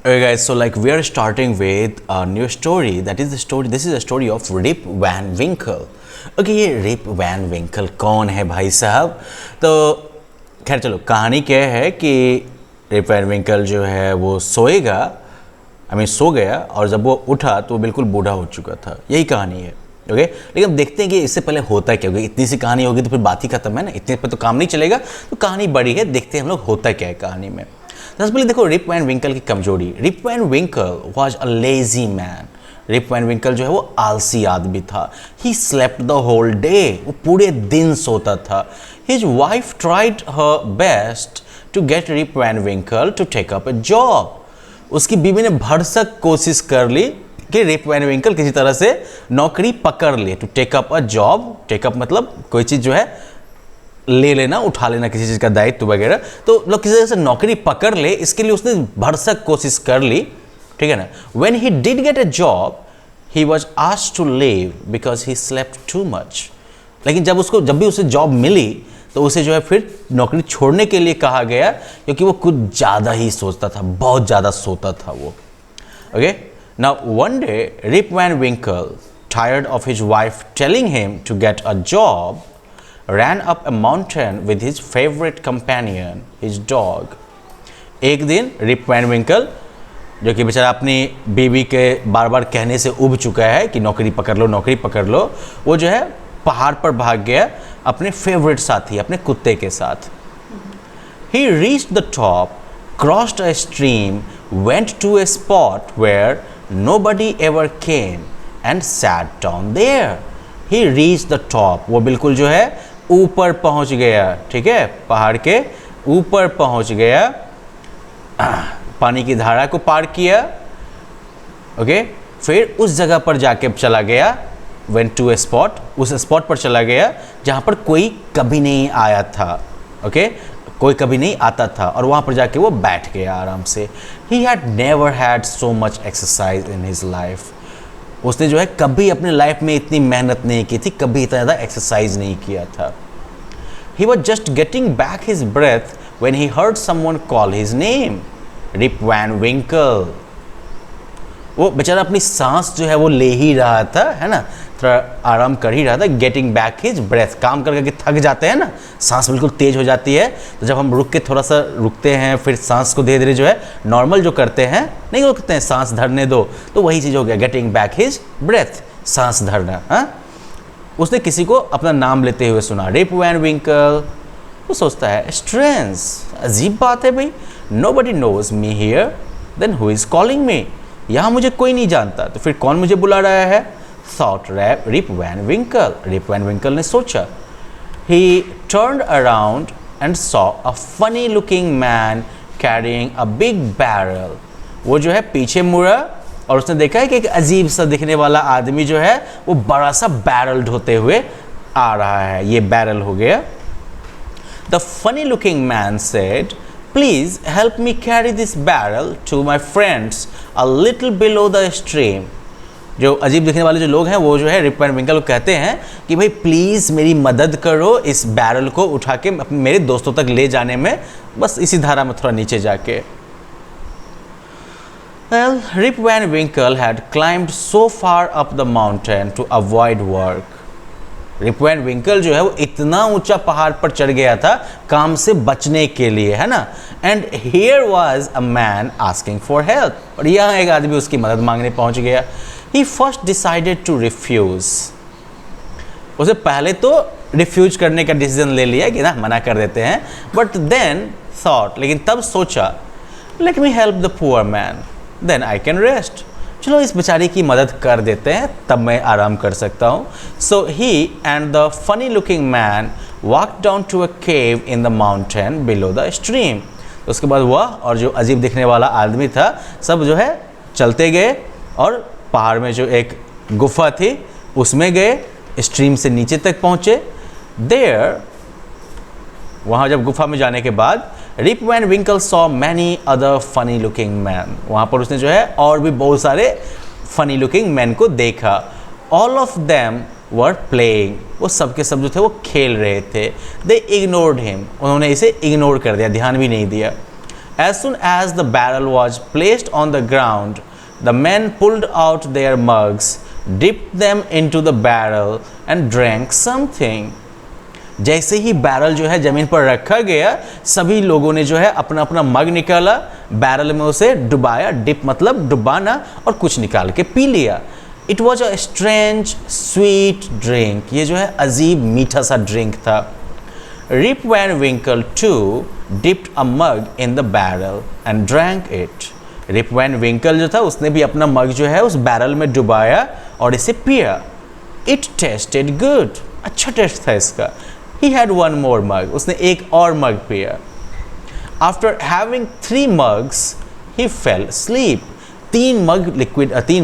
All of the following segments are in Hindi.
Okay guys, so like we are starting with a new story. That is the story. This is a story of Rip Van Winkle. Okay, ये Rip Van Winkle कौन है भाई साहब? तो खैर चलो, कहानी क्या है कि Rip Van Winkle जो है वो सोएगा, सो गया और जब वो उठा तो वो बिल्कुल बूढ़ा हो चुका था. यही कहानी है. ओके लेकिन हम देखते हैं कि इससे पहले होता क्या होगा. इतनी सी कहानी होगी तो फिर बात ही खत्म है ना. इतने पर तो काम नहीं चलेगा. तो कहानी बड़ी है, देखते हैं हम लोग होता क्या है कहानी में. सबसे पहले देखो रिप वैन विंकल की कमजोरी. Rip Van Winkle was a lazy man. Rip Van Winkle जो है वो आलसी आदमी था. He slept the whole day. वो पूरे दिन सोता था. His wife tried her best to get Rip Van Winkle to take up a job. उसकी बीवी ने भरसक कोशिश कर ली कि रिप वैन विंकल किसी तरह से नौकरी पकड़ ले. To take up a job. Take up मतलब कोई चीज़ जो है ले लेना, उठा लेना, किसी चीज़ का दायित्व वगैरह. तो लोग किसी तरह से नौकरी पकड़ ले, इसके लिए उसने भरसक कोशिश कर ली. ठीक है ना. When he did get a job he was asked to leave because he slept too much. लेकिन जब भी उसे जॉब मिली तो उसे जो है फिर नौकरी छोड़ने के लिए कहा गया क्योंकि वो कुछ ज़्यादा ही सोचता था, बहुत ज़्यादा सोता था वो. Okay now one day Rip Van Winkle, tired of his wife telling him to get a job, ran up a mountain with his favorite companion, his dog. एक दिन रिप वैन विंकल, जो कि बेचारा अपनी बीवी के बार बार कहने से उब चुका है कि नौकरी पकड़ लो, नौकरी पकड़ लो, वो जो है पहाड़ पर भाग गया अपने फेवरेट साथी, अपने कुत्ते के साथ. He reached the top, crossed a stream, went to a spot where nobody ever came and sat down there. He reached the top. वो बिल्कुल जो है ऊपर पहुंच गया. ठीक है, पहाड़ के ऊपर पहुंच गया, पानी की धारा को पार किया. ओके फिर उस जगह पर जाके चला गया. Went to a spot. उस स्पॉट पर चला गया जहाँ पर कोई कभी नहीं आया था. ओके कोई कभी नहीं आता था और वहाँ पर जाके वो बैठ गया आराम से. He had never had so much exercise in his life. उसने जो है कभी अपने लाइफ में इतनी मेहनत नहीं की थी, कभी इतना ज़्यादा एक्सरसाइज नहीं किया था. He was just getting back his breath when he heard someone call his name. Rip Van Winkle. वो बेचारा अपनी सांस जो है वो ले ही रहा था, है ना, थोड़ा आराम कर ही रहा था. Getting back his breath. काम कर करके थक जाते हैं ना, सांस बिल्कुल तेज हो जाती है. तो जब हम रुक के थोड़ा सा रुकते हैं, फिर सांस को धीरे धीरे जो है नॉर्मल जो करते हैं, नहीं रुकते हैं, सांस धरने दो, तो वही चीज़ हो गया गेटिंग बैक हिज ब्रेथ, सांस धरना. हाँ, उसने किसी को अपना नाम लेते हुए सुना, रिप वैन विंकल. वो सोचता है स्ट्रेंज, अजीब बात है भाई, nobody knows me here, then who is calling me. यहाँ मुझे कोई नहीं जानता तो फिर कौन मुझे बुला रहा है. Thought Rip Van Winkle. Rip Van Winkle ने सोचा. He turned around and saw a funny looking man carrying a big barrel. वो जो है पीछे मुड़ा और उसने देखा है कि एक अजीब सा दिखने वाला आदमी जो है वो बड़ा सा बैरल ढोते हुए आ रहा है. ये बैरल हो गया. The funny looking man said, Please help me carry this barrel to my friends a little below the stream. जो अजीब दिखने वाले जो लोग हैं वो जो है रिप वैन विंकल को कहते हैं कि भाई प्लीज़ मेरी मदद करो इस बैरल को उठा के मेरे दोस्तों तक ले जाने में, बस इसी धारा में थोड़ा नीचे जाके. Well, Rip Van Winkle had climbed so far up the mountain to avoid work. Rip Van Winkle जो है वो इतना ऊंचा पहाड़ पर चढ़ गया था काम से बचने के लिए, है ना. And here was a man asking for help. और यहाँ एक आदमी उसकी मदद मांगने पहुंच गया. ही फर्स्ट डिसाइडेड टू रिफ्यूज. उसे पहले तो रिफ्यूज करने का डिसीजन ले लिया कि ना मना कर देते हैं, बट देन थॉट, लेकिन तब सोचा, let me help the poor man, then I can rest. चलो इस बेचारे की मदद कर देते हैं, तब मैं आराम कर सकता हूँ. So he and the funny looking man walk down to a cave in the mountain below the stream. उसके बाद वह और जो अजीब दिखने वाला आदमी था सब जो है चलते गए और पहाड़ में जो एक गुफा थी उसमें गए, स्ट्रीम से नीचे तक पहुँचे. देयर, वहाँ जब गुफा में जाने के बाद Rip Van Winkle saw many other funny looking man. वहाँ पर उसने जो है और भी बहुत सारे फनी लुकिंग मैन को देखा. All of them were playing. वो सब के सब जो थे वो खेल रहे थे. दे इग्नोर्ड हिम. उन्होंने इसे इग्नोर कर दिया, ध्यान भी नहीं दिया. As soon as the barrel was placed on the ground, the men pulled out their mugs, dipped them into the barrel and drank something. जैसे ही बैरल जो है ज़मीन पर रखा गया, सभी लोगों ने जो है अपना अपना मग निकाला, बैरल में उसे डुबाया, डिप मतलब डुबाना, और कुछ निकाल के पी लिया. It was a strange sweet drink. ये जो है अजीब मीठा सा ड्रिंक था. Rip Van Winkle too dipped a mug in the barrel and drank it. Rip Van Winkle जो था उसने भी अपना मग जो है उस बैरल में डुबाया और इसे पिया. It tested good. अच्छा टेस्ट था इसका. He had one more mug. उसने एक और मग पिया. After having 3 mugs, he fell asleep. 3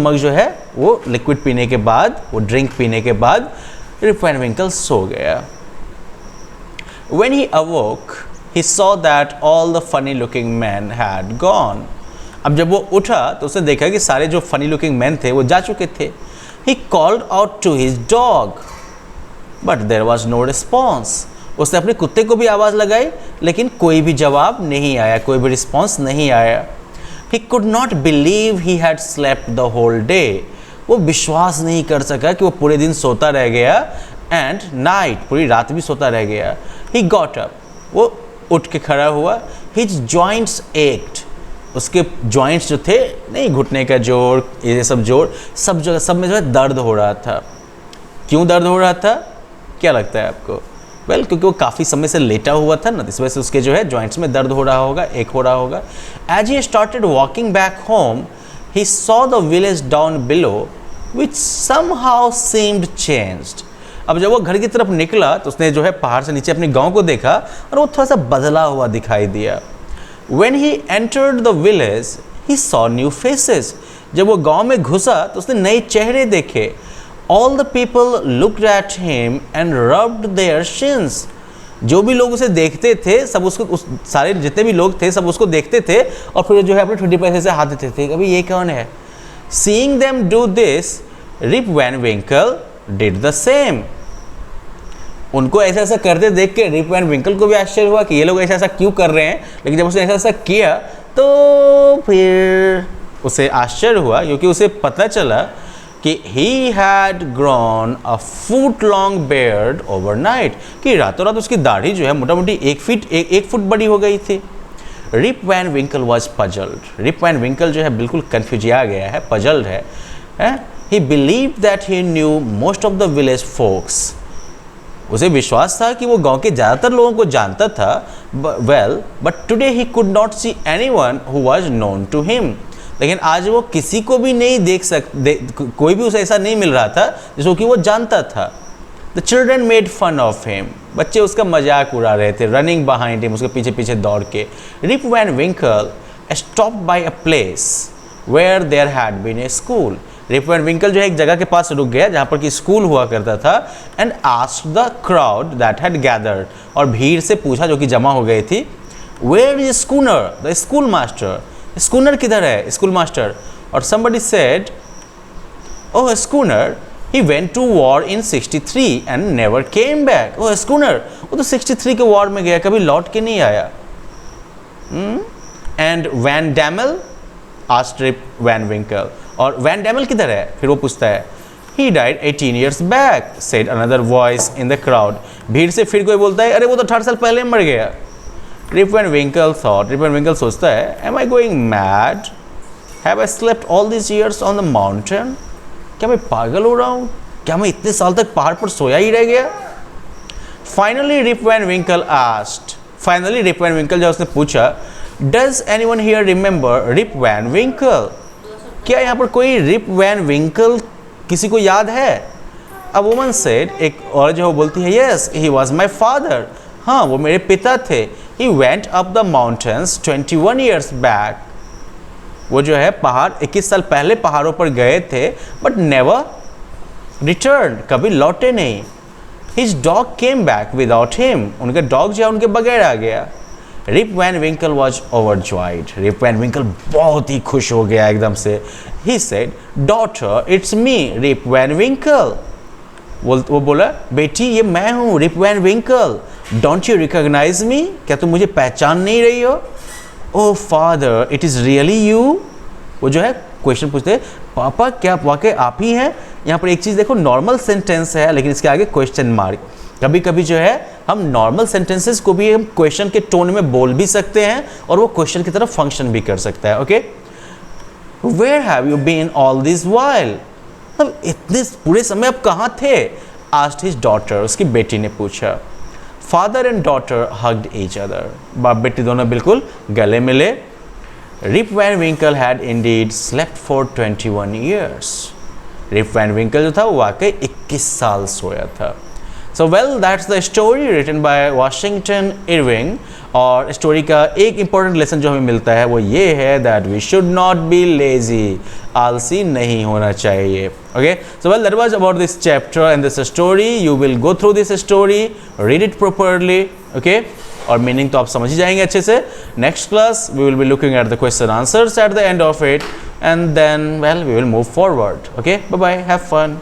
मग जो है वो लिक्विड पीने के बाद, वो ड्रिंक पीने के बाद रिप वैन विंकल सो गया. When he awoke, he saw that all the funny looking men had gone. अब जब वो उठा तो उसने देखा कि सारे जो फनी लुकिंग मैन थे वो जा चुके थे. He called out to his dog. But there was no response. उसने अपने कुत्ते को भी आवाज़ लगाई लेकिन कोई भी जवाब नहीं आया, कोई भी रिस्पॉन्स नहीं आया. He could not believe he had slept the whole day. वो विश्वास नहीं कर सका कि वो पूरे दिन सोता रह गया, एंड नाइट पूरी रात भी सोता रह गया. He got up. वो उठ के खड़ा हुआ. His joints act. उसके जॉइंट्स जो थे, नहीं घुटने का जोड़, ये सब जोड़, सब जगह सब में जो है दर्द हो रहा था. क्यों दर्द हो रहा था, क्या लगता है आपको? वेल, क्योंकि वो काफ़ी समय से लेटा हुआ था ना, इस वजह से उसके जो है जॉइंट्स में दर्द हो रहा होगा, एक हो रहा होगा. As he started walking back home, he saw the village down below which somehow seemed changed. अब जब वो घर की तरफ निकला तो उसने जो है पहाड़ से नीचे अपने गांव को देखा और वो थोड़ा सा बदला हुआ दिखाई दिया. When he entered the village, he saw new faces. जब वो गांव में घुसा तो उसने नए चेहरे देखे. All the people looked at him and rubbed their shins. जो भी लोग उसे देखते थे सब उसको, सारे जितने भी लोग थे सब उसको देखते थे और फिर जो है अपने ठुड्डी पैसे से हाथ देते थे. अभी ये कौन है? Seeing them do this, Rip Van Winkle did the same. उनको ऐसा ऐसा करते देख के रिप वैन विंकल को भी आश्चर्य हुआ कि ये लोग ऐसा ऐसा क्यों कर रहे हैं. लेकिन जब उसने ऐसा ऐसा किया तो फिर उसे आश्चर्य हुआ, क्योंकि उसे पता चला कि he had grown a foot long beard overnight. कि रातों रात उसकी दाढ़ी जो है मोटा मोटी 1 फुट बड़ी हो गई थी. Rip Van Winkle was puzzled. Rip Van Winkle जो है बिल्कुल कन्फ्यूजिया गया है, पजल्ड है. He believed that he knew most of the village folks. उसे विश्वास था कि वो गांव के ज़्यादातर लोगों को जानता था. Well, but today he could not see anyone who was known to him. लेकिन आज वो किसी को भी नहीं कोई भी उसे ऐसा नहीं मिल रहा था जिसको कि वो जानता था. The children made fun of him. बच्चे उसका मजाक उड़ा रहे थे, रनिंग बिहाइंड हिम, उसके पीछे पीछे दौड़ के. Rip Van Winkle stopped by a place where there had been a school. Rip Van Winkle जो है एक जगह के पास रुक गया जहाँ पर कि स्कूल हुआ करता था. And asked the crowd that had gathered. और भीड़ से पूछा जो कि जमा हो गई थी, where is schooner the school master. Schooner किधर है, स्कूल मास्टर. और somebody said, oh schooner, he went to war in 63 and never came back. oh schooner, वो तो 63 के वॉर में गया, कभी लौट के नहीं आया. and Van Dammel asked Rip Van Winkle. और वैन डैमल किधर है, फिर वो पूछता है. he died 18 years back, said another voice in the crowd. भीड़ से फिर कोई बोलता है, अरे वो तो 18 साल पहले मर गया. Rip Van Winkle thought. Rip Van Winkle सोचता है, am I going mad? Have I slept all these years on the mountain? क्या मैं पागल हो रहा हूँ? क्या मैं इतने साल तक पहाड़ पर सोया ही रह गया? Finally Rip Van Winkle asked. Finally Rip Van Winkle जब उसने पूछा, Does anyone here remember Rip Van Winkle? क्या यहाँ पर कोई Rip Van Winkle किसी को याद है? A woman said. एक और जो बोलती है, Yes, he was my father. हाँ, वो मेरे पिता थे. He went up the mountains 21 years back. वो जो है पहाड़ 21 साल पहले पहाड़ों पर गए थे, but never returned. कभी लौटे नहीं. His dog came back without him. उनका डॉग जो है उनके बगैर आ गया. Rip Van Winkle was overjoyed. Rip Van Winkle बहुत ही खुश हो गया एकदम से. He said, Daughter, it's me, Rip Van Winkle. वो बोला, बेटी ये मैं हूँ, Rip Van Winkle. Don't you recognise me? क्या तुम मुझे पहचान नहीं रही हो? Oh father it is really you, वो जो है क्वेश्चन पूछते हैं पापा क्या वाकई आप ही हैं। यहाँ पर एक चीज़ देखो, नॉर्मल सेंटेंस है लेकिन इसके आगे क्वेश्चन मार्क। कभी कभी जो है हम नॉर्मल सेंटेंसेस को भी हम क्वेश्चन के टोन में बोल भी सकते हैं और वो क्वेश्चन की तरफ फंक्शन भी कर सकता है। Okay, where have you been all this while, अब इतने पूरे समय आप कहाँ थे, आस्क्ड हिज डॉटर, उसकी बेटी ने पूछा। Father and daughter hugged each other, बाप बेटी दोनों बिल्कुल गले मिले। Rip Van Winkle had indeed slept for 21 years, Rip Van Winkle जो था वो वाकई 21 साल सोया था। So well that's the story written by Washington Irving. और स्टोरी का एक इंपॉर्टेंट लेसन जो हमें मिलता है वो ये है that we should not be lazy, आलसी नहीं होना चाहिए। Okay, so well that was about this chapter and this story. You will go through this story, read it properly, okay, और मीनिंग तो आप समझ ही जाएंगे अच्छे से। Next class we will be looking at the question answers at the end of it and then well we will move forward. Okay, bye bye, have fun.